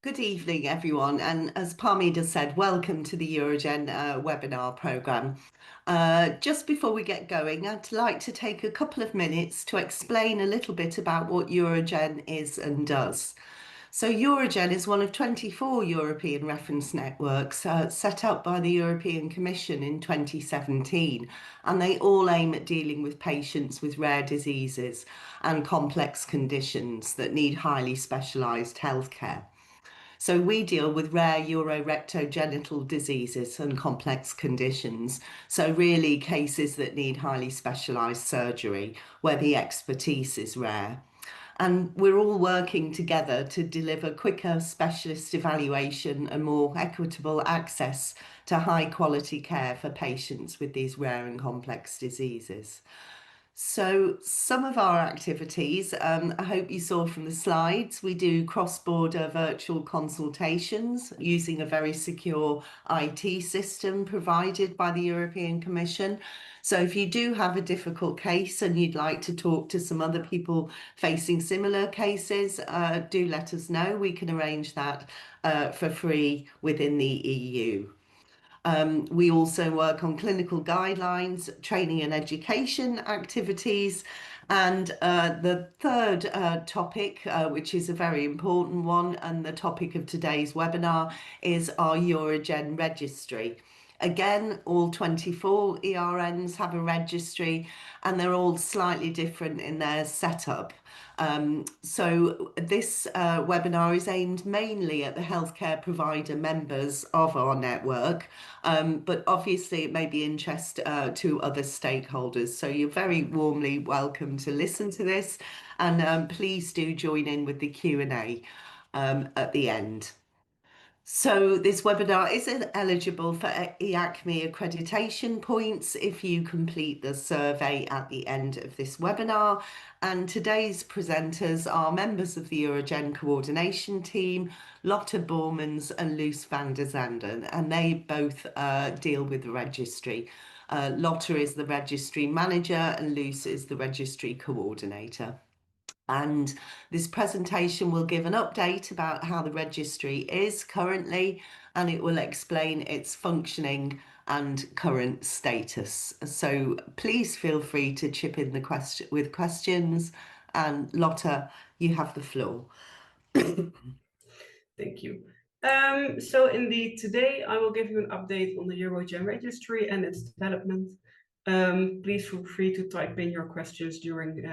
Good evening, everyone. And as Parmida said, welcome to the Eurogen webinar programme. Just before we get going, I'd like to take a couple of minutes to explain a little bit about what Eurogen is and does. So Eurogen is one of 24 European reference networks set up by the European Commission in 2017, and they all aim at dealing with patients with rare diseases and complex conditions that need highly specialised healthcare. So we deal with rare urorectogenital diseases and complex conditions. So really cases that need highly specialised surgery where the expertise is rare. And we're all working together to deliver quicker specialist evaluation and more equitable access to high quality care for patients with these rare and complex diseases. So, some of our activities, I hope you saw from the slides, we do cross-border virtual consultations using a very secure IT system provided by the European Commission. So, if you do have a difficult case and you'd like to talk to some other people facing similar cases, do let us know. We can arrange that for free within the EU. We also work on clinical guidelines, training and education activities. And the third topic, which is a very important one, and the topic of today's webinar, is our Eurogen registry. Again, all 24 ERNs have a registry and they're all slightly different in their setup. So this webinar is aimed mainly at the healthcare provider members of our network, but obviously it may be interest to other stakeholders. So you're very warmly welcome to listen to this, and please do join in with the Q&A at the end. So this webinar is eligible for EACME accreditation points if you complete the survey at the end of this webinar. And today's presenters are members of the Eurogen coordination team, Lotte Bormans and Loes van der Zanden, and they both deal with the registry. Lotte is the registry manager and Loes is the registry coordinator. And this presentation will give an update about how the registry is currently, and it will explain its functioning and current status. So please feel free to chip in with questions. And Lotte, you have the floor. Thank you. So indeed, today I will give you an update on the Eurogen registry and its development. Please feel free to type in your questions during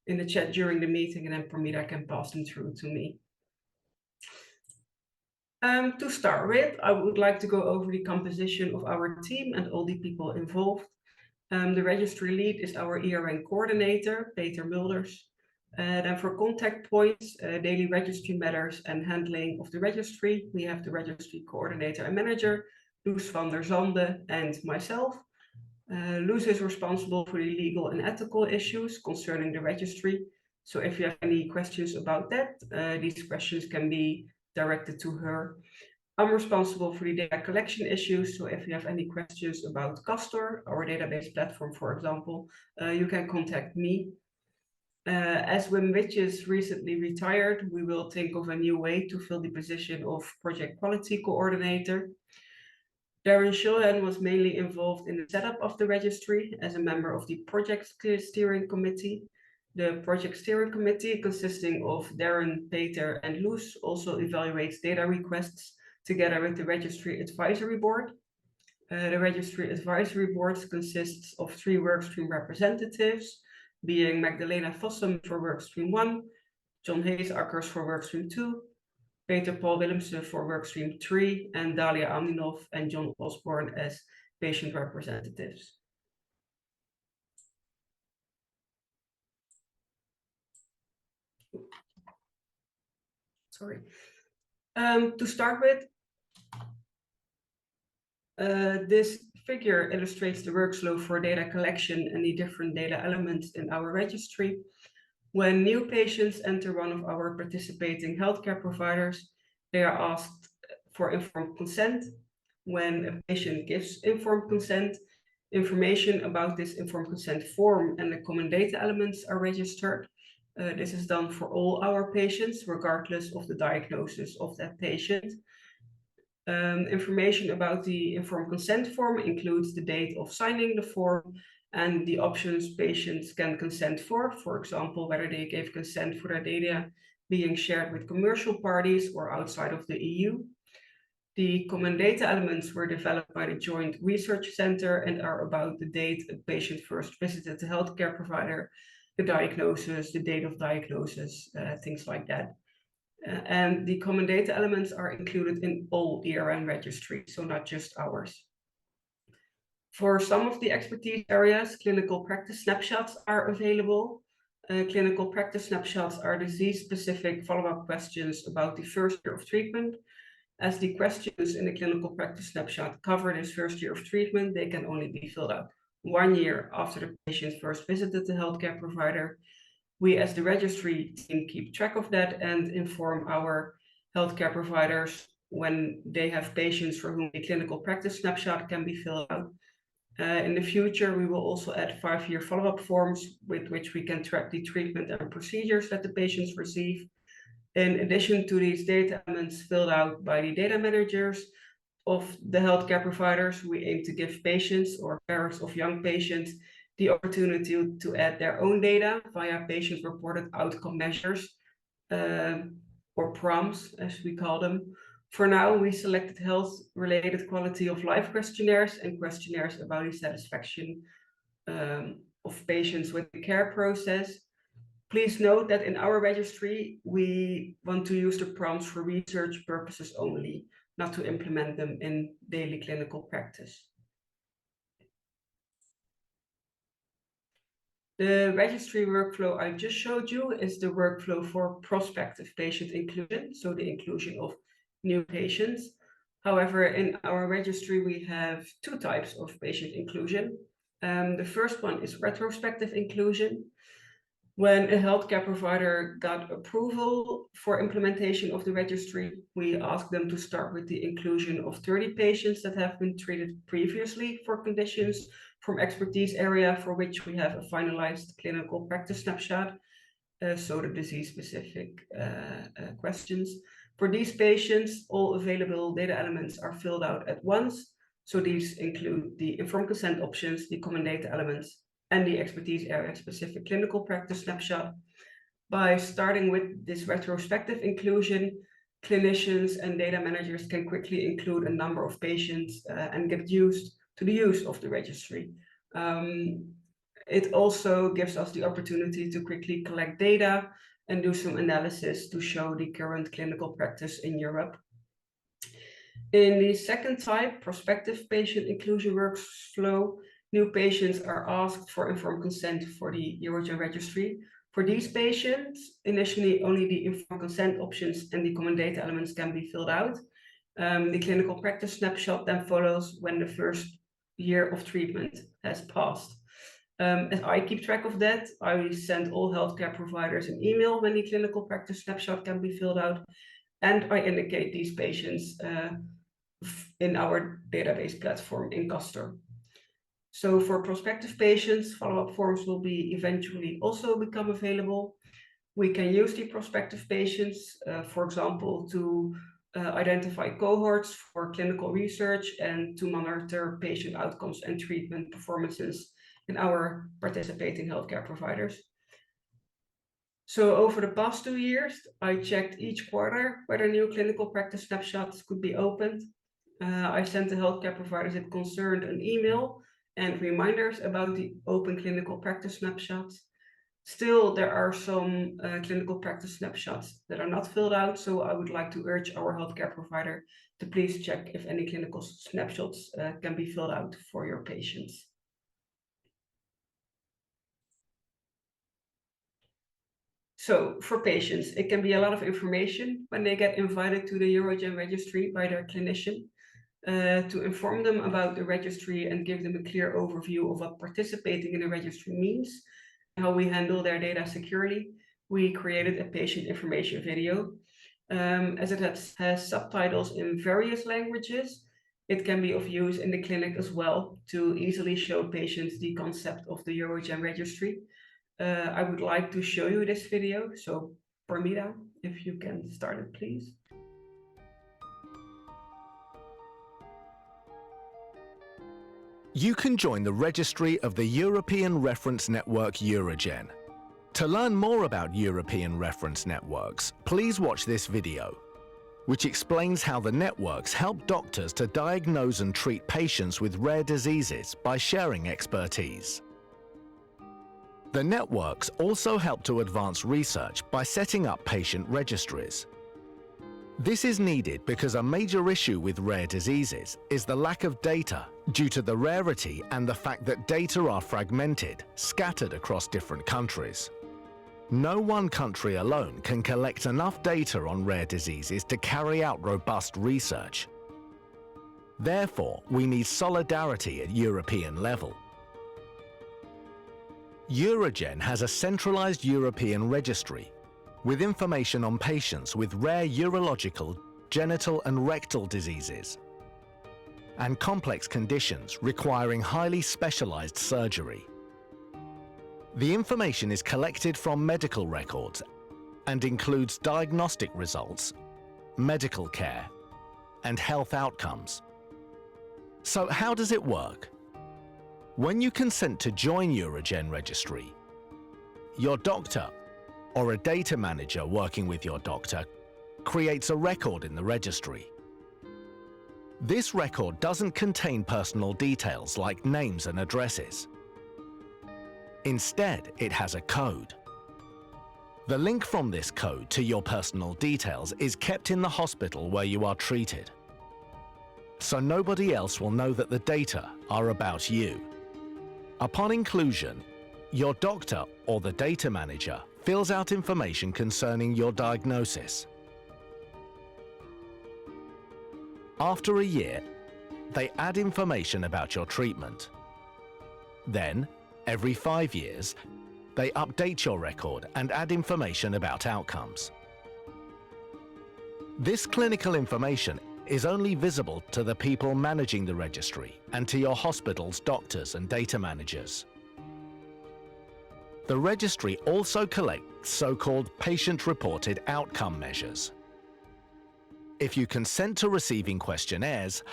in the chat during the meeting, and then Parmida can pass them through to me. To start with, I would like to go over the composition of our team and all the people involved. The registry lead is our ERN coordinator, Peter Mulders. Then for contact points, daily registry matters and handling of the registry, we have the registry coordinator and manager, Loes van der Zanden, and myself. Loes is responsible for the legal and ethical issues concerning the registry. So if you have any questions about that, these questions can be directed to her. I'm responsible for the data collection issues. So if you have any questions about Castor, our database platform, for example, you can contact me. As Wim Witjes recently retired, we will think of a new way to fill the position of project quality coordinator. Darren Shulhan was mainly involved in the setup of the registry as a member of the project steering committee. The project steering committee, consisting of Darren, Peter, and Loes, also evaluates data requests together with the registry advisory board. The registry advisory board consists of 3 workstream representatives, being Magdalena Fossum for workstream 1, John Heesakkers for workstream 2, Peter Paul Willemsen for workstream 3, and Dalia Aminov and John Osborne as patient representatives. Sorry. To start with, this figure illustrates the workflow for data collection and the different data elements in our registry. When new patients enter one of our participating healthcare providers, they are asked for informed consent. When a patient gives informed consent, information about this informed consent form and the common data elements are registered. This is done for all our patients, regardless of the diagnosis of that patient. Information about the informed consent form includes the date of signing the form and the options patients can consent for example, whether they gave consent for their data being shared with commercial parties or outside of the EU. The common data elements were developed by the Joint Research Center and are about the date a patient first visited the healthcare provider, the diagnosis, the date of diagnosis, things like that. And the common data elements are included in all ERN registries, so not just ours. For some of the expertise areas, clinical practice snapshots are available. Clinical practice snapshots are disease-specific follow-up questions about the first year of treatment. As the questions in the clinical practice snapshot cover this first year of treatment, they can only be filled out 1 year after the patient first visited the healthcare provider. We, as the registry team, keep track of that and inform our healthcare providers when they have patients for whom the clinical practice snapshot can be filled out. In the future, we will also add 5-year follow-up forms with which we can track the treatment and procedures that the patients receive. In addition to these data elements filled out by the data managers of the healthcare providers, we aim to give patients or parents of young patients the opportunity to add their own data via patient-reported outcome measures, or PROMs, as we call them. For now, we selected health-related quality of life questionnaires and questionnaires about the satisfaction of patients with the care process. Please note that in our registry, we want to use the PROMs for research purposes only, not to implement them in daily clinical practice. The registry workflow I just showed you is the workflow for prospective patient inclusion, so the inclusion of new patients. However, in our registry, we have 2 types of patient inclusion. The first one is retrospective inclusion. When a healthcare provider got approval for implementation of the registry, we asked them to start with the inclusion of 30 patients that have been treated previously for conditions from expertise area for which we have a finalized clinical practice snapshot, so the disease-specific questions. For these patients, all available data elements are filled out at once. So these include the informed consent options, the common data elements, and the expertise area specific clinical practice snapshot. By starting with this retrospective inclusion, clinicians and data managers can quickly include a number of patients and get used to the use of the registry. It also gives us the opportunity to quickly collect data and do some analysis to show the current clinical practice in Europe. In the second type, prospective patient inclusion workflow, new patients are asked for informed consent for the Eurogen registry. For these patients, initially only the informed consent options and the common data elements can be filled out. The clinical practice snapshot then follows when the first year of treatment has passed. As I keep track of that, I send all healthcare providers an email when the clinical practice snapshot can be filled out, and I indicate these patients in our database platform in Castor. So for prospective patients, follow-up forms will be eventually also become available. We can use the prospective patients, for example, to identify cohorts for clinical research and to monitor patient outcomes and treatment performances in our participating healthcare providers. So over the past 2 years, I checked each quarter whether new clinical practice snapshots could be opened. I sent the healthcare providers it concerned an email and reminders about the open clinical practice snapshots. Still, there are some clinical practice snapshots that are not filled out, so I would like to urge our healthcare provider to please check if any clinical snapshots can be filled out for your patients. So for patients, it can be a lot of information when they get invited to the Eurogen registry by their clinician. To inform them about the registry and give them a clear overview of what participating in the registry means, how we handle their data securely, we created a patient information video. As it has subtitles in various languages, it can be of use in the clinic as well to easily show patients the concept of the Eurogen registry. I would like to show you this video. So Parmida, if you can start it, please. You can join the registry of the European Reference Network Eurogen. To learn more about European reference networks, please watch this video, which explains how the networks help doctors to diagnose and treat patients with rare diseases by sharing expertise. The networks also help to advance research by setting up patient registries. This is needed because a major issue with rare diseases is the lack of data due to the rarity and the fact that data are fragmented, scattered across different countries. No one country alone can collect enough data on rare diseases to carry out robust research. Therefore, we need solidarity at European level. Eurogen has a centralized European registry with information on patients with rare urological, genital and rectal diseases and complex conditions requiring highly specialized surgery. The information is collected from medical records and includes diagnostic results, medical care, and health outcomes. So how does it work? When you consent to join Eurogen registry, your doctor or a data manager working with your doctor creates a record in the registry. This record doesn't contain personal details like names and addresses. Instead, it has a code. The link from this code to your personal details is kept in the hospital where you are treated, so nobody else will know that the data are about you. Upon inclusion, your doctor or the data manager fills out information concerning your diagnosis. After a year, they add information about your treatment. Then, every 5 years, they update your record and add information about outcomes. This clinical information is only visible to the people managing the registry and to your hospital's doctors and data managers. The registry also collects so-called patient-reported outcome measures. If you consent to receiving questionnaires,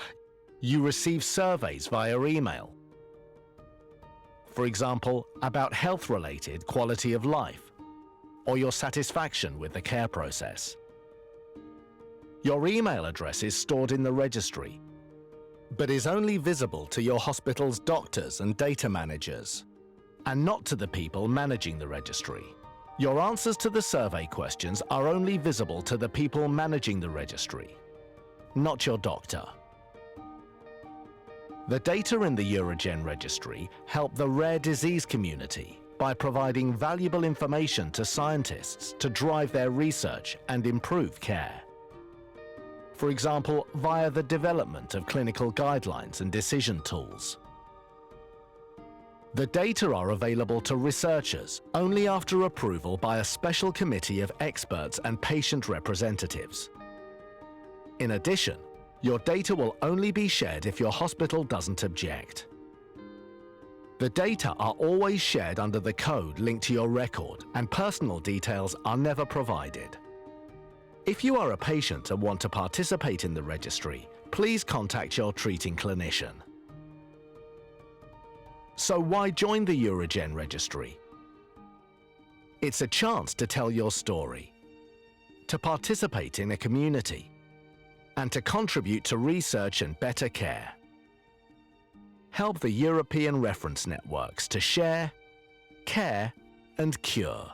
you receive surveys via email. For example, about health-related quality of life or your satisfaction with the care process. Your email address is stored in the registry, but is only visible to your hospital's doctors and data managers, and not to the people managing the registry. Your answers to the survey questions are only visible to the people managing the registry, not your doctor. The data in the Eurogen registry help the rare disease community by providing valuable information to scientists to drive their research and improve care. For example, via the development of clinical guidelines and decision tools. The data are available to researchers only after approval by a special committee of experts and patient representatives. In addition, your data will only be shared if your hospital doesn't object. The data are always shared under the code linked to your record, and personal details are never provided. If you are a patient and want to participate in the registry, please contact your treating clinician. So why join the Eurogen registry? It's a chance to tell your story, to participate in a community, and to contribute to research and better care. Help the European reference networks to share, care, and cure.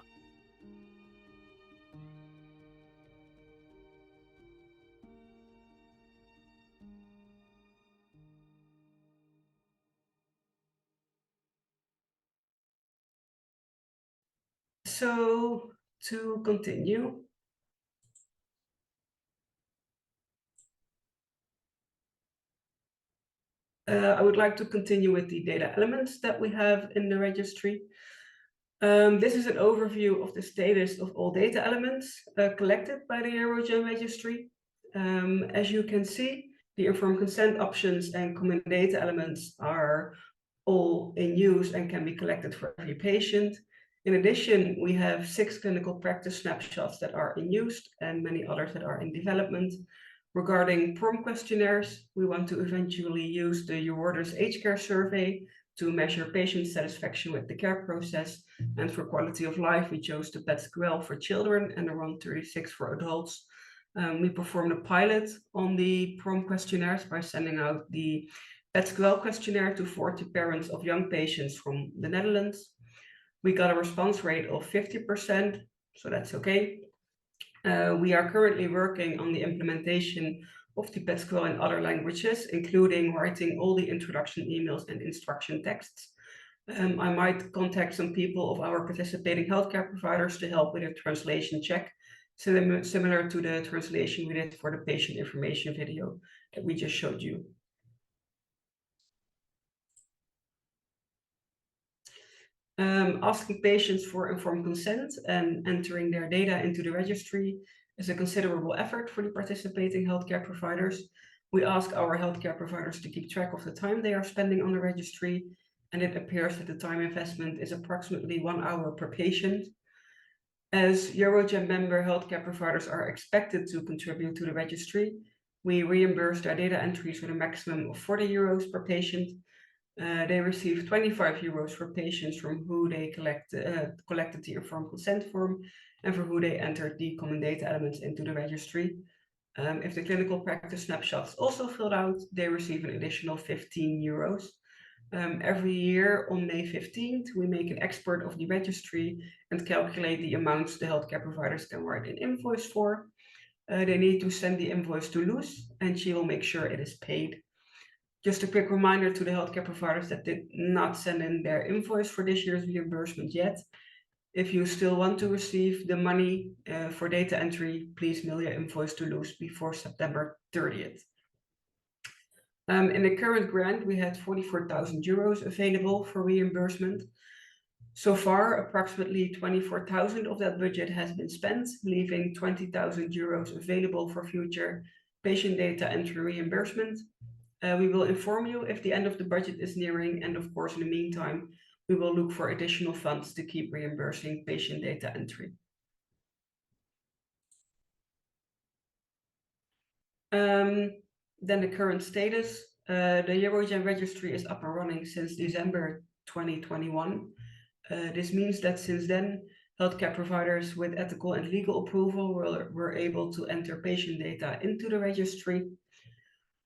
So to continue, I would like to continue with the data elements that we have in the registry. This is an overview of the status of all data elements collected by the Eurogen registry. As you can see, the informed consent options and common data elements are all in use and can be collected for every patient. In addition, we have 6 clinical practice snapshots that are in use and many others that are in development. Regarding PROM questionnaires, we want to eventually use the Eurorders Age Care Survey to measure patient satisfaction with the care process. And for quality of life, we chose the PET-SQL for children and the RON36 for adults. We performed a pilot on the PROM questionnaires by sending out the PET-SQL questionnaire to 40 parents of young patients from the Netherlands. We got a response rate of 50%, so that's okay. We are currently working on the implementation of the PET-SQL in other languages, including writing all the introduction emails and instruction texts. I might contact some people of our participating healthcare providers to help with a translation check, similar to the translation we did for the patient information video that we just showed you. Asking patients for informed consent and entering their data into the registry is a considerable effort for the participating healthcare providers. We ask our healthcare providers to keep track of the time they are spending on the registry, and it appears that the time investment is approximately 1 hour per patient. As Eurogen member healthcare providers are expected to contribute to the registry, we reimburse their data entries with a maximum of 40 euros per patient. They receive 25 euros for patients from who they collected the informed consent form and for who they entered the common data elements into the registry. If the clinical practice snapshots also filled out, they receive an additional 15 euros. Every year on May 15th, we make an export of the registry and calculate the amounts the healthcare providers can write an invoice for. They need to send the invoice to Loes, and she will make sure it is paid. Just a quick reminder to the healthcare providers that did not send in their invoice for this year's reimbursement yet. If you still want to receive the money for data entry, please mail your invoice to Loes before September 30th. In the current grant, we had 44,000 euros available for reimbursement. So far, approximately 24,000 of that budget has been spent, leaving 20,000 euros available for future patient data entry reimbursement. We will inform you if the end of the budget is nearing, and of course, in the meantime, we will look for additional funds to keep reimbursing patient data entry. Then the current status. The Eurogen registry is up and running since December 2021. This means that since then, healthcare providers with ethical and legal approval were able to enter patient data into the registry.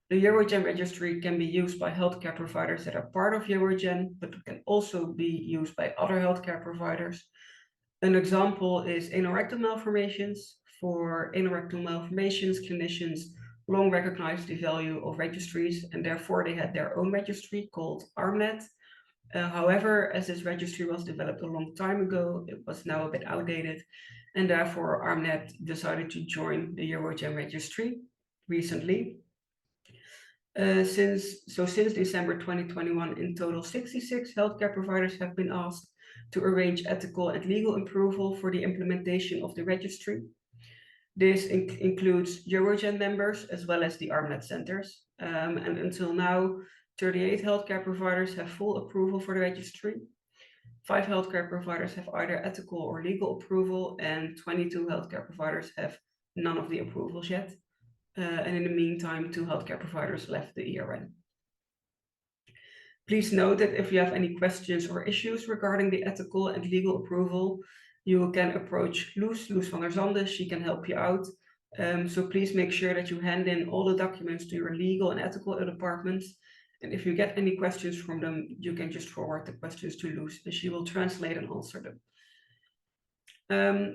The Eurogen registry can be used by healthcare providers that are part of Eurogen, but can also be used by other healthcare providers. An example is anorectal malformations. For anorectal malformations, clinicians long recognized the value of registries, and therefore they had their own registry called ARMNet. However, as this registry was developed a long time ago, it was now a bit outdated, and therefore ARMNet decided to join the Eurogen registry recently. Since December 2021, in total 66 healthcare providers have been asked to arrange ethical and legal approval for the implementation of the registry. This includes Eurogen members as well as the ARMNet centers. And until now, 38 healthcare providers have full approval for the registry. 5 healthcare providers have either ethical or legal approval, and 22 healthcare providers have none of the approvals yet. And in the meantime, 2 healthcare providers left the ERN. Please note that if you have any questions or issues regarding the ethical and legal approval, you can approach Loes van der Zande. She can help you out. So please make sure that you hand in all the documents to your legal and ethical departments. And if you get any questions from them, you can just forward the questions to Loes, and she will translate and answer them.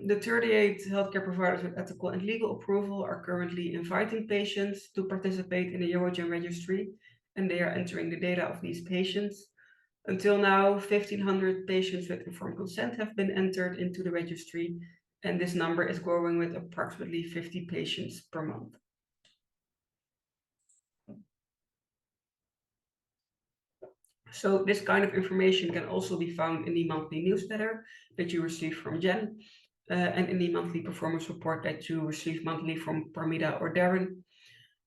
The 38 healthcare providers with ethical and legal approval are currently inviting patients to participate in the Eurogen registry, and they are entering the data of these patients. Until now, 1,500 patients with informed consent have been entered into the registry, and this number is growing with approximately 50 patients per month. So this kind of information can also be found in the monthly newsletter that you receive from Jen, and in the monthly performance report that you receive monthly from Parmida or Darren.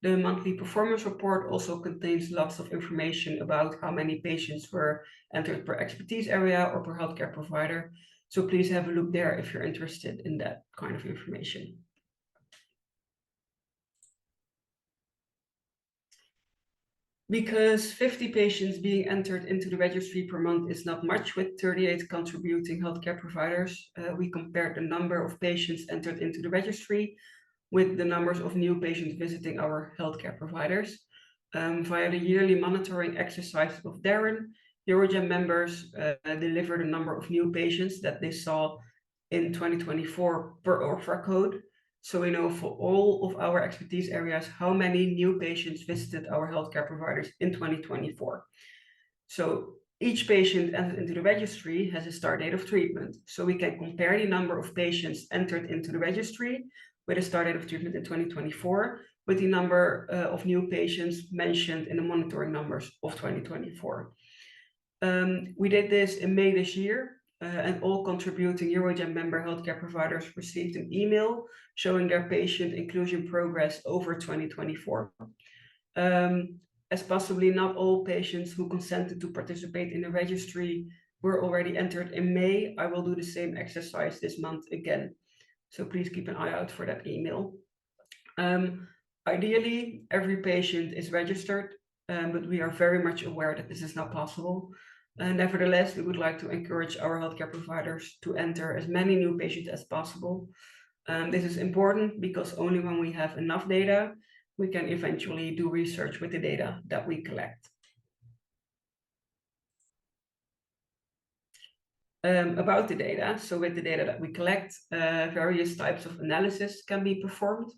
The monthly performance report also contains lots of information about how many patients were entered per expertise area or per healthcare provider. So please have a look there if you're interested in that kind of information. Because 50 patients being entered into the registry per month is not much with 38 contributing healthcare providers, we compared the number of patients entered into the registry with the numbers of new patients visiting our healthcare providers. Via the yearly monitoring exercise of Darren, Eurogen members delivered a number of new patients that they saw in 2024 per ORFRA code. So we know for all of our expertise areas how many new patients visited our healthcare providers in 2024. So each patient entered into the registry has a start date of treatment. So we can compare the number of patients entered into the registry with a start date of treatment in 2024 with the number of new patients mentioned in the monitoring numbers of 2024. We did this in May this year. And all contributing Eurogen member healthcare providers received an email showing their patient inclusion progress over 2024. As possibly not all patients who consented to participate in the registry were already entered in May, I will do the same exercise this month again. So please keep an eye out for that email. Ideally, every patient is registered, but we are very much aware that this is not possible. Nevertheless, we would like to encourage our healthcare providers to enter as many new patients as possible. This is important because only when we have enough data, we can eventually do research with the data that we collect. About the data, so with the data that we collect, various types of analysis can be performed.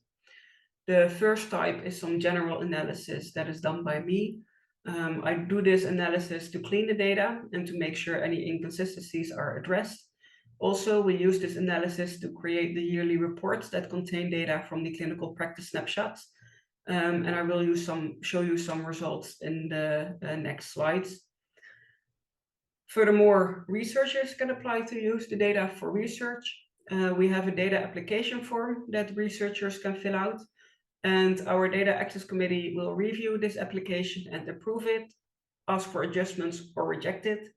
The first type is some general analysis that is done by me. I do this analysis to clean the data and to make sure any inconsistencies are addressed. Also, we use this analysis to create the yearly reports that contain data from the clinical practice snapshots. And I will show you some results in the next slides. Furthermore, researchers can apply to use the data for research. We have a data application form that researchers can fill out. And our data access committee will review this application and approve it, ask for adjustments or reject it.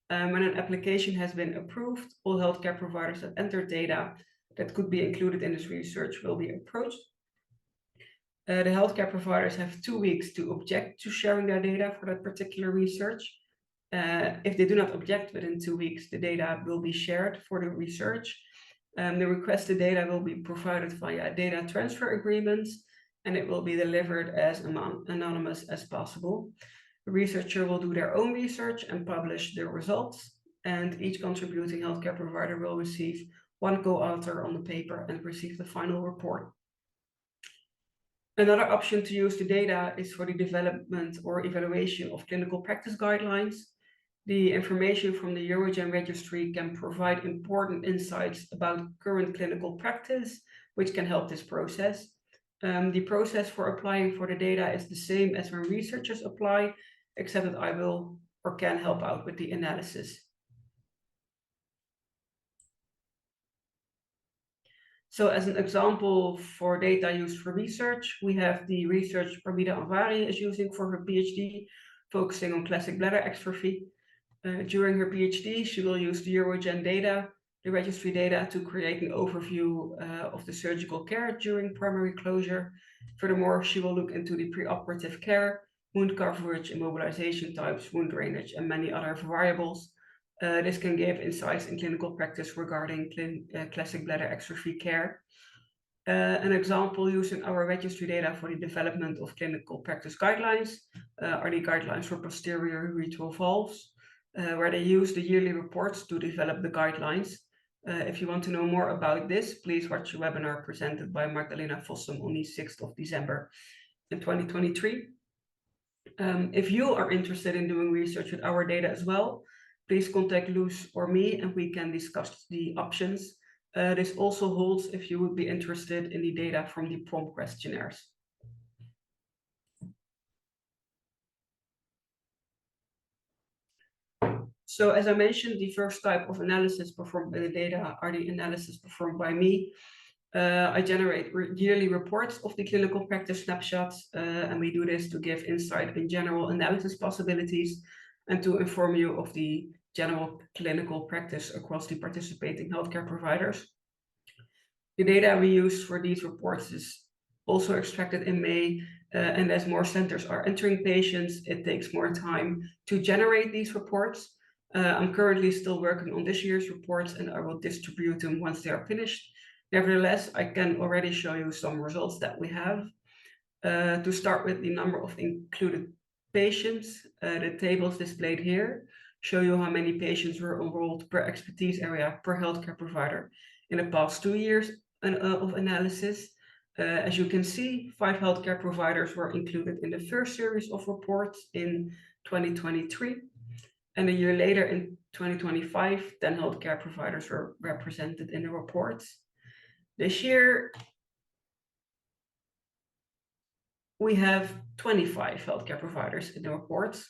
When an application has been approved, all healthcare providers that enter data that could be included in this research will be approached. The healthcare providers have 2 weeks to object to sharing their data for that particular research. If they do not object within 2 weeks, the data will be shared for the research. The requested data will be provided via data transfer agreements, and it will be delivered as anonymous as possible. The researcher will do their own research and publish the results, and each contributing healthcare provider will receive 1 co-author on the paper and receive the final report. Another option to use the data is for the development or evaluation of clinical practice guidelines. The information from the Eurogen registry can provide important insights about current clinical practice, which can help this process. The process for applying for the data is the same as when researchers apply, except that I will or can help out with the analysis. So as an example for data used for research, we have the research Parmida Anvari is using for her PhD, focusing on classic bladder exstrophy. During her PhD, she will use the Eurogen data, the registry data, to create an overview of the surgical care during primary closure. Furthermore, she will look into the preoperative care, wound coverage, immobilization types, wound drainage, and many other variables. This can give insights in clinical practice regarding classic bladder exstrophy care. An example using our registry data for the development of clinical practice guidelines are the guidelines for posterior urethral valves, where they use the yearly reports to develop the guidelines. If you want to know more about this, please watch a webinar presented by Magdalena Fossum on the 6th of December in 2023. If you are interested in doing research with our data as well, please contact Luz or me and we can discuss the options. This also holds if you would be interested in the data from the prompt questionnaires. So as I mentioned, the first type of analysis performed by the data are the analysis performed by me. I generate yearly reports of the clinical practice snapshots, and we do this to give insight in general analysis possibilities and to inform you of the general clinical practice across the participating healthcare providers. The data we use for these reports is also extracted in May, and as more centers are entering patients, it takes more time to generate these reports. I'm currently still working on this year's reports, and I will distribute them once they are finished. Nevertheless, I can already show you some results that we have. To start with the number of included patients, the tables displayed here show you how many patients were enrolled per expertise area per healthcare provider in the past 2 years of analysis. As you can see, 5 healthcare providers were included in the first series of reports in 2023. And a year later, in 2025, 10 healthcare providers were represented in the reports. This year, we have 25 healthcare providers in the reports.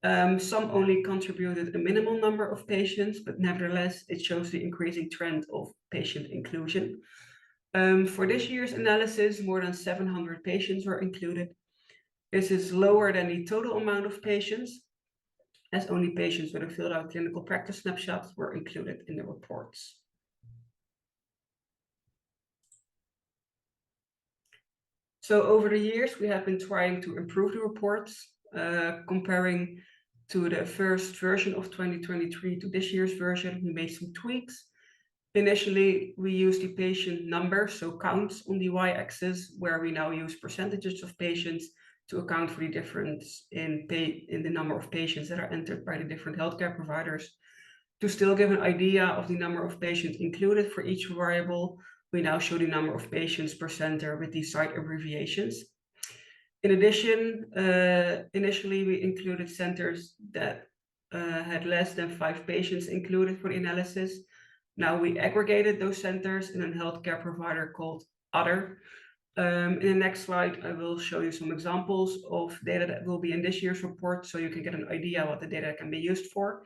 Some only contributed a minimal number of patients, but nevertheless, it shows the increasing trend of patient inclusion. For this year's analysis, more than 700 patients were included. This is lower than the total amount of patients, as only patients with a filled out clinical practice snapshots were included in the reports. So over the years, we have been trying to improve the reports, comparing to the first version of 2023 to this year's version. We made some tweaks. Initially, we used the patient number, so counts on the y-axis, where we now use percentages of patients to account for the difference in the number of patients that are entered by the different healthcare providers. To still give an idea of the number of patients included for each variable, we now show the number of patients per center with these site abbreviations. In addition, initially we included centers that had less than 5 patients included for the analysis. Now we aggregated those centers in a healthcare provider called Other. In the next slide, I will show you some examples of data that will be in this year's report, so you can get an idea what the data can be used for.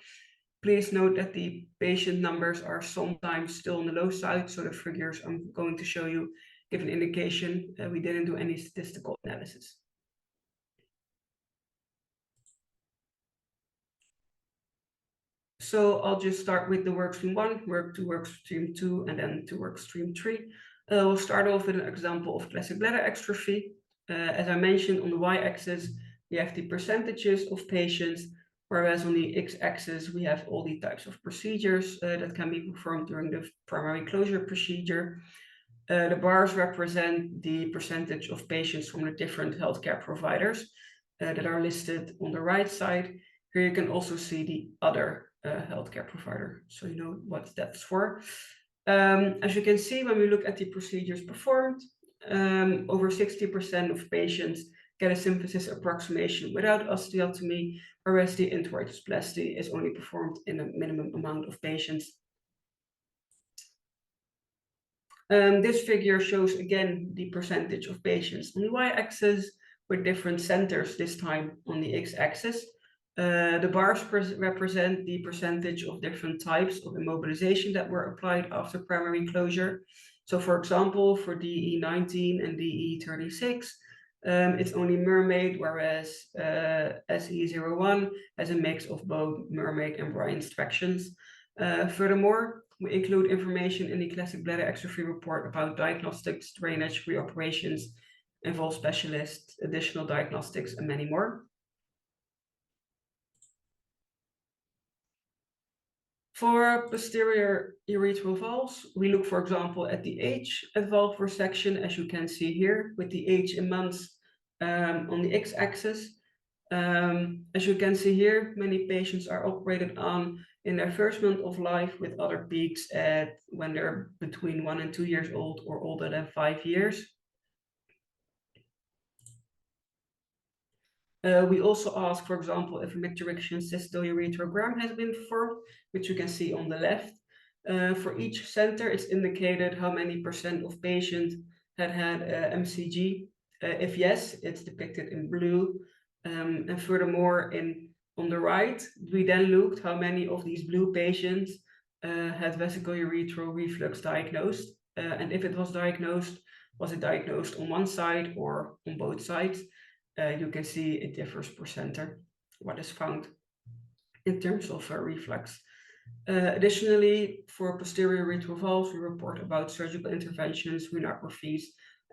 Please note that the patient numbers are sometimes still on the low side, so the figures I'm going to show you give an indication that we didn't do any statistical analysis. So I'll just start with the workstream 1, workstream 2, and then to workstream 3. We'll start off with an example of classic bladder exstrophy. As I mentioned, on the y-axis, we have the percentages of patients, whereas on the x-axis, we have all the types of procedures that can be performed during the primary closure procedure. The bars represent the percentage of patients from the different healthcare providers that are listed on the right side. Here you can also see the other healthcare provider, so you know what that's for. As you can see, when we look at the procedures performed, over 60% of patients get a symphysis approximation without osteotomy, whereas the introitosplasty is only performed in a minimum amount of patients. This figure shows again the percentage of patients on the y-axis with different centers, this time on the x-axis. The bars represent the percentage of different types of immobilization that were applied after primary closure. So for example, for DE19 and DE36, it's only Mermaid, whereas SE01 has a mix of both Mermaid and Bryan's tractions. Furthermore, we include information in the classic bladder exstrophy report about diagnostics, drainage, reoperations, involve specialists, additional diagnostics, and many more. For posterior urethral valves, we look, for example, at the age at valve resection, as you can see here, with the age in months on the x-axis. As you can see here, many patients are operated on in their first month of life, with other peaks at when they're between 1 and 2 years old or older than 5 years. We also ask, for example, if a mid-direction cystourethrogram has been performed, which you can see on the left. For each center, it's indicated how many % of patients had MCG. If yes, it's depicted in blue. And furthermore, on the right, we then looked how many of these blue patients had vesicourethral reflux diagnosed. And if it was diagnosed, was it diagnosed on one side or on both sides? You can see it differs per center, what is found. in terms of reflux. Additionally, for posterior retroval valves, we report about surgical interventions, renographies,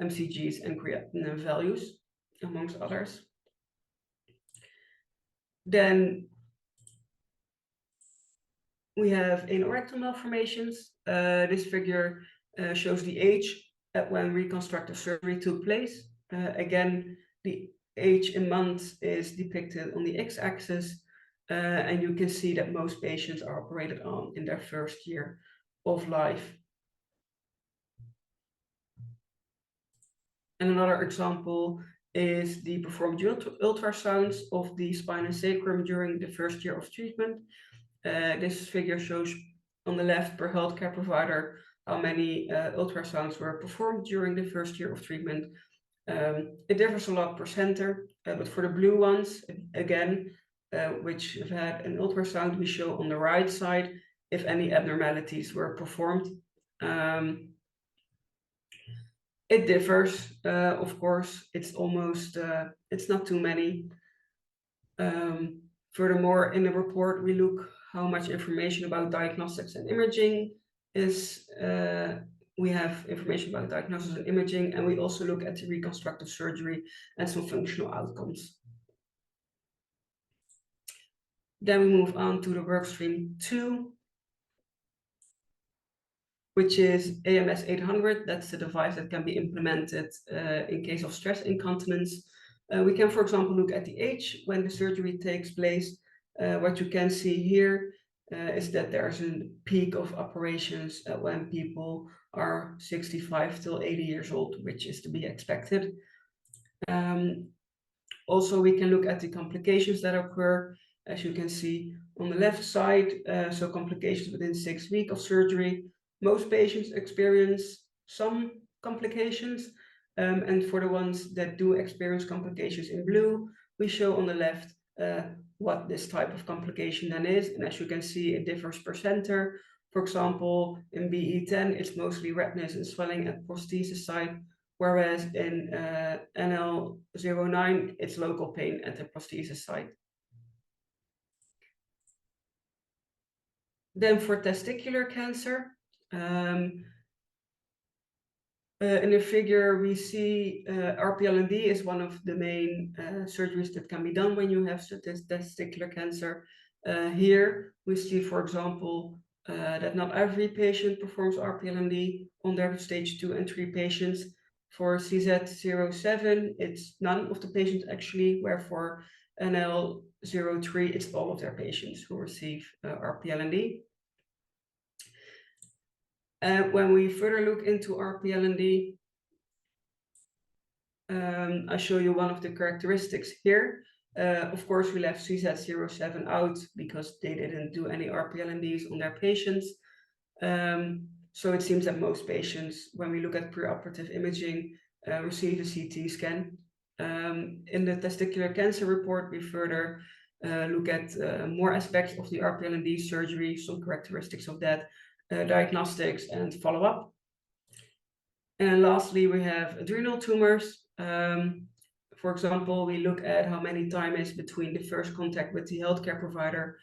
MCGs, and creatinine values, amongst others. Then we have anorectal malformations. This figure shows the age at when reconstructive surgery took place. Again, the age in months is depicted on the x-axis, and you can see that most patients are operated on in their first year of life. And another example is the performed ultrasounds of the spine and sacrum during the first year of treatment. This figure shows on the left per healthcare provider how many ultrasounds were performed during the first year of treatment. It differs a lot per center, but for the blue ones, again, which have had an ultrasound, we show on the right side if any abnormalities were performed. It differs, of course, it's almost, it's not too many. Furthermore, in the report, we look how much information about diagnostics and imaging is, we have information about diagnosis and imaging, and we also look at the reconstructive surgery and some functional outcomes. Then we move on to the workstream 2, which is AMS 800. That's the device that can be implemented in case of stress incontinence. We can, for example, look at the age when the surgery takes place. What you can see here is that there's a peak of operations when people are 65 till 80 years old, which is to be expected. Also, we can look at the complications that occur, as you can see on the left side. So complications within 6 weeks of surgery. Most patients experience some complications. And for the ones that do experience complications in blue, we show on the left what this type of complication then is. And as you can see, it differs per center. For example, in BE10, it's mostly redness and swelling at prosthesis site, whereas in NL09, it's local pain at the prosthesis site. Then for testicular cancer, in the figure, we see RPLND is one of the main surgeries that can be done when you have testicular cancer. Here, we see, for example, that not every patient performs RPLND on their stage 2 and 3 patients. For CZ07, it's none of the patients actually, where for NL03, it's all of their patients who receive RPLND. When we further look into RPLND, I show you one of the characteristics here. Of course, we left CZ07 out because they didn't do any RPLNDs on their patients. So it seems that most patients, when we look at preoperative imaging, receive a CT scan. In the testicular cancer report, we further look at more aspects of the RPLND surgery, some characteristics of that, diagnostics and follow-up. And lastly, we have adrenal tumors. For example, we look at how many time is between the first contact with the healthcare provider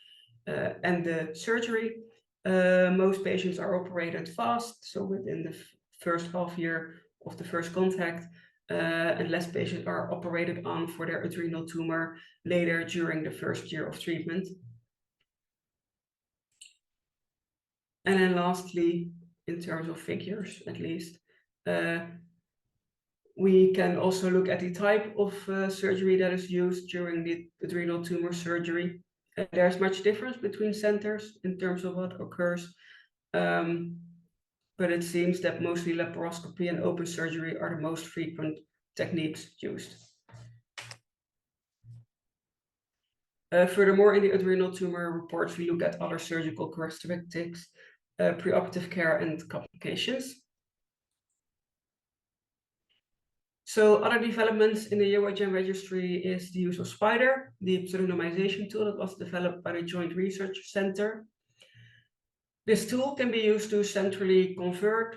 and the surgery. Most patients are operated fast, so within the first half year of the first contact, and less patients are operated on for their adrenal tumor later during the first year of treatment. And then lastly, in terms of figures, at least, we can also look at the type of surgery that is used during the adrenal tumor surgery. There's much difference between centers in terms of what occurs, but it seems that mostly laparoscopy and open surgery are the most frequent techniques used. Furthermore, in the adrenal tumor reports, we look at other surgical characteristics, preoperative care and complications. So other developments in the Eurogen registry is the use of SPIDER, the pseudonymization tool that was developed by the Joint Research Center. This tool can be used to centrally convert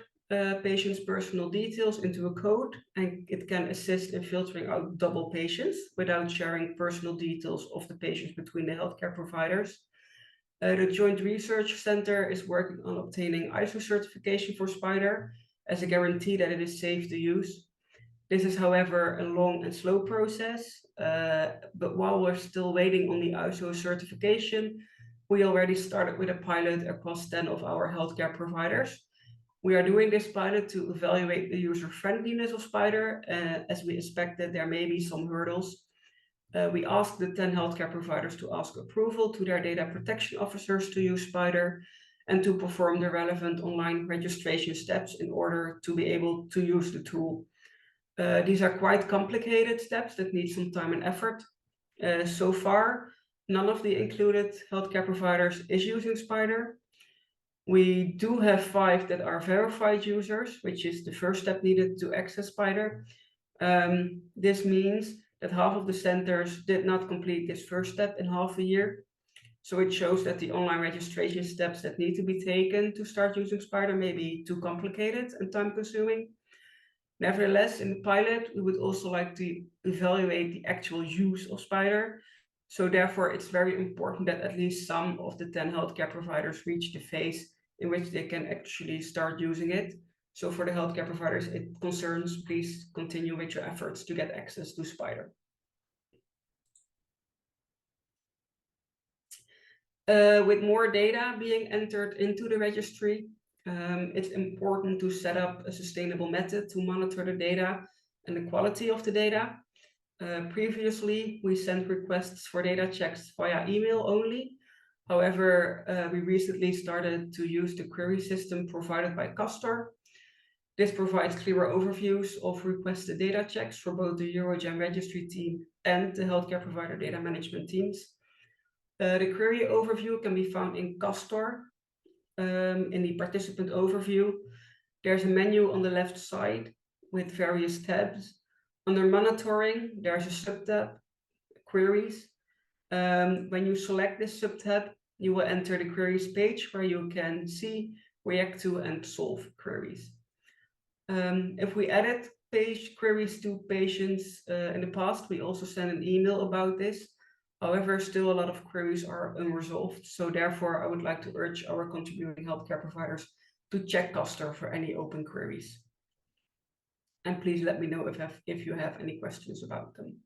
patients' personal details into a code, and it can assist in filtering out double patients without sharing personal details of the patients between the healthcare providers. The Joint Research Center is working on obtaining ISO certification for Spider as a guarantee that it is safe to use. This is, however, a long and slow process, but while we're still waiting on the ISO certification, we already started with a pilot across 10 of our healthcare providers. We are doing this pilot to evaluate the user-friendliness of Spider, as we expect that there may be some hurdles. We asked the 10 healthcare providers to ask approval to their data protection officers to use Spider and to perform the relevant online registration steps in order to be able to use the tool. These are quite complicated steps that need some time and effort. So far, none of the included healthcare providers is using Spider. We do have 5 that are verified users, which is the first step needed to access Spider. This means that half of the centers did not complete this first step in half a year. So it shows that the online registration steps that need to be taken to start using Spider may be too complicated and time consuming. Nevertheless, in the pilot, we would also like to evaluate the actual use of Spider. So therefore, it's very important that at least some of the 10 healthcare providers reach the phase in which they can actually start using it. So for the healthcare providers it concerns, please continue with your efforts to get access to Spider. With more data being entered into the registry, it's important to set up a sustainable method to monitor the data and the quality of the data. Previously, we sent requests for data checks via email only. However, we recently started to use the query system provided by Castor. This provides clearer overviews of requested data checks for both the Eurogen registry team and the healthcare provider data management teams. The query overview can be found in Castor. In the participant overview, there's a menu on the left side with various tabs. Under monitoring, there's a subtab, queries. When you select this subtab, you will enter the queries page where you can see, react to, and solve queries. If we added page queries to patients in the past, we also sent an email about this. However, still a lot of queries are unresolved. So therefore, I would like to urge our contributing healthcare providers to check Castor for any open queries. And please let me know if you have any questions about them.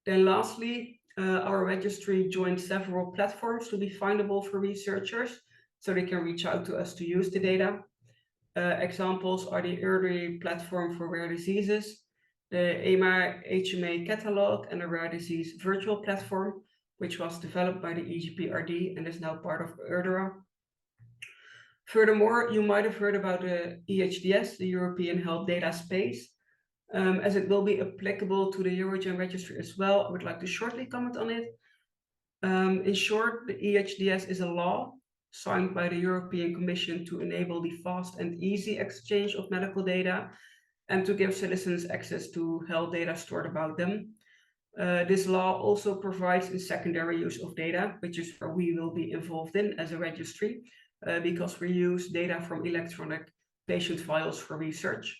Then lastly, our registry joined several platforms to be findable for researchers, so they can reach out to us to use the data. Examples are the ERDI platform for rare diseases, the EMA HMA catalog, and the rare disease virtual platform, which was developed by the EGPRD and is now part of ERDRA. Furthermore, you might have heard about the EHDS, the European Health Data Space. As it will be applicable to the Eurogen registry as well, I would like to shortly comment on it. In short, the EHDS is a law signed by the European Commission to enable the fast and easy exchange of medical data and to give citizens access to health data stored about them. This law also provides in secondary use of data, which is where we will be involved in as a registry, because we use data from electronic patient files for research.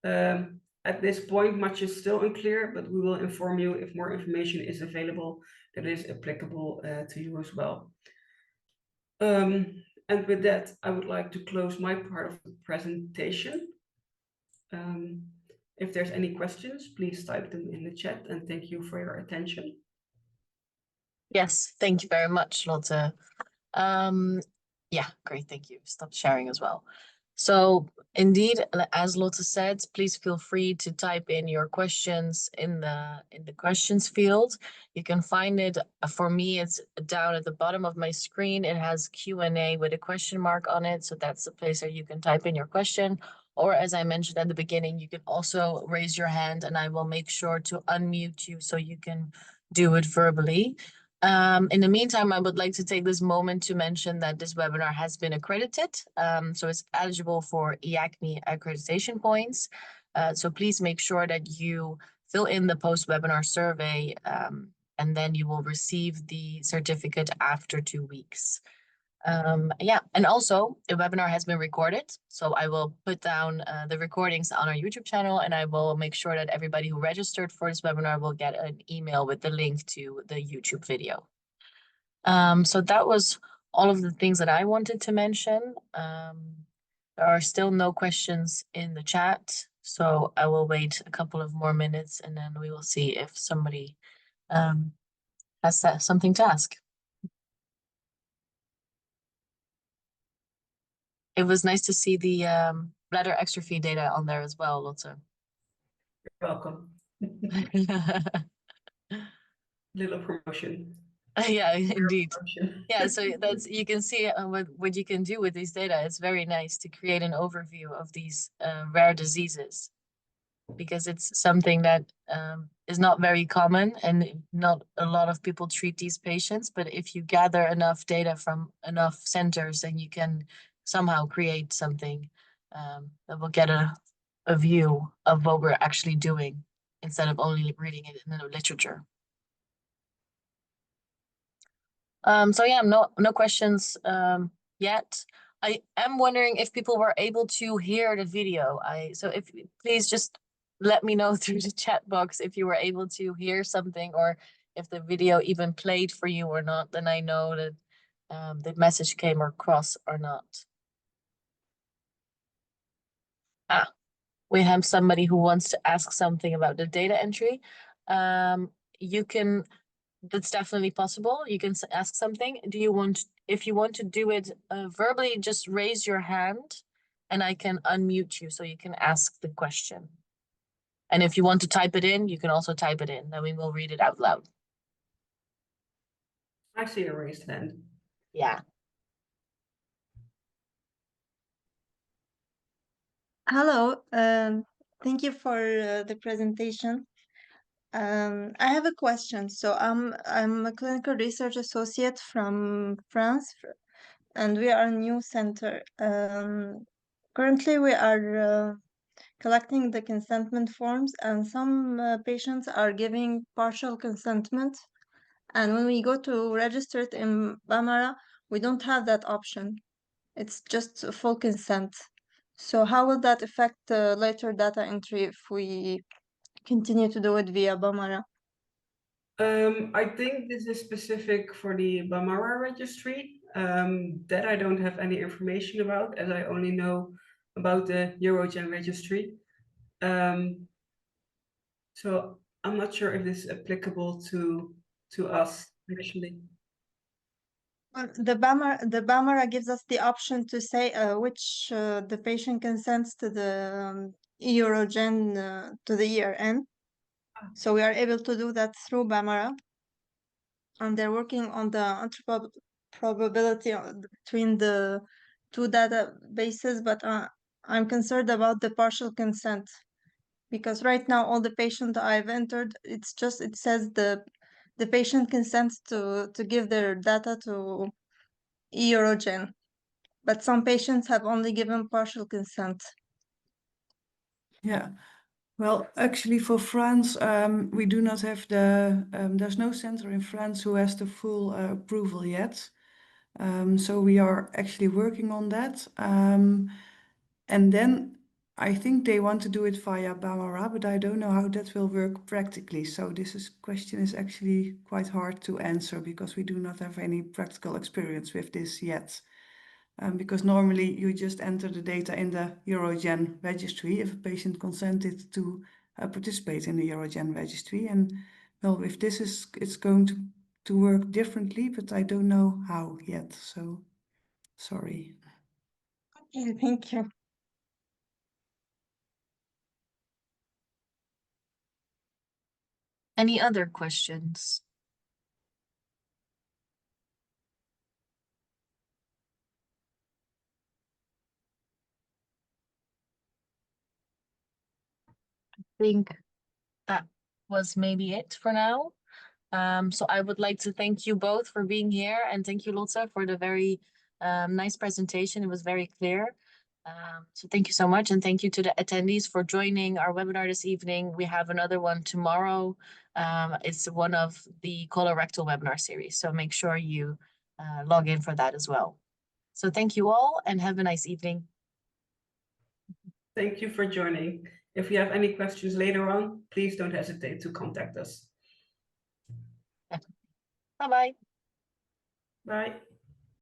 At this point, much is still unclear, but we will inform you if more information is available that is applicable to you as well. And with that, I would like to close my part of the presentation. If there's any questions, please type them in the chat, and thank you for your attention. Yes, thank you very much, Lotte. Yeah, great, thank you. Stop sharing as well. So indeed, as Lotte said, please feel free to type in your questions in the questions field. You can find it, for me, it's down at the bottom of my screen. It has Q&A with a question mark on it. So that's the place where you can type in your question. Or as I mentioned at the beginning, you can also raise your hand and I will make sure to unmute you so you can do it verbally. In the meantime, I would like to take this moment to mention that this webinar has been accredited. So it's eligible for EACME accreditation points. So please make sure that you fill in the post-webinar survey and then you will receive the certificate after 2 weeks. Yeah, and also the webinar has been recorded, so I will put down the recordings on our YouTube channel, and I will make sure that everybody who registered for this webinar will get an email with the link to the YouTube video. So that was all of the things that I wanted to mention. There are still no questions in the chat, so I will wait a couple of more minutes and then we will see if somebody has something to ask. It was nice to see the bladder extrophy data on there as well, Lotte. You're welcome. Little promotion. Yeah, indeed. Promotion. Yeah, so that's you can see what you can do with these data. It's very nice to create an overview of these rare diseases, because it's something that is not very common and not a lot of people treat these patients. But if you gather enough data from enough centers, then you can somehow create something that will get a view of what we're actually doing instead of only reading it in the literature. So yeah, no questions yet. I am wondering if people were able to hear the video. So if please just let me know through the chat box if you were able to hear something, or if the video even played for you or not, then I know that the message came across or not. Ah, we have somebody who wants to ask something about the data entry. You can, that's definitely possible. You can ask something. If you want to do it verbally, just raise your hand and I can unmute you so you can ask the question. And if you want to type it in, you can also type it in, then we will read it out loud. I see a raised hand. Yeah. Hello, thank you for the presentation. I have a question. So I'm a clinical research associate from France, and we are a new center. Currently, we are collecting the consentment forms, and some patients are giving partial consentment. And when we go to register it in Bambara, we don't have that option. It's just a full consent. So how will that affect later data entry if we continue to do it via Bambara? I think this is specific for the Bambara registry. That I don't have any information about, as I only know about the Eurogen registry. So I'm not sure if this is applicable to us actually. Well, the Bambara gives us the option to say which the patient consents to the Eurogen to the year end. So we are able to do that through Bambara. And they're working on the probability between the two databases, but I'm concerned about the partial consent, because right now all the patients I've entered, it says the patient consents to give their data to Eurogen, but some patients have only given partial consent. Yeah, well, actually for France, we do not have there's no center in France who has the full approval yet. So we are actually working on that. And then I think they want to do it via Bambara, but I don't know how that will work practically. So this question is actually quite hard to answer because we do not have any practical experience with this yet. Because normally you just enter the data in the Eurogen registry if a patient consented to participate in the Eurogen registry. And well, if this is, it's going to work differently, but I don't know how yet. So sorry. Okay, thank you. Any other questions? I think that was maybe it for now. So I would like to thank you both for being here, and thank you, Lotte, for the very nice presentation. It was very clear. So thank you so much, and thank you to the attendees for joining our webinar this evening. We have another one tomorrow. It's one of the colorectal webinar series, so make sure you log in for that as well. So thank you all and have a nice evening. Thank you for joining. If you have any questions later on, please don't hesitate to contact us. Bye-bye. Bye.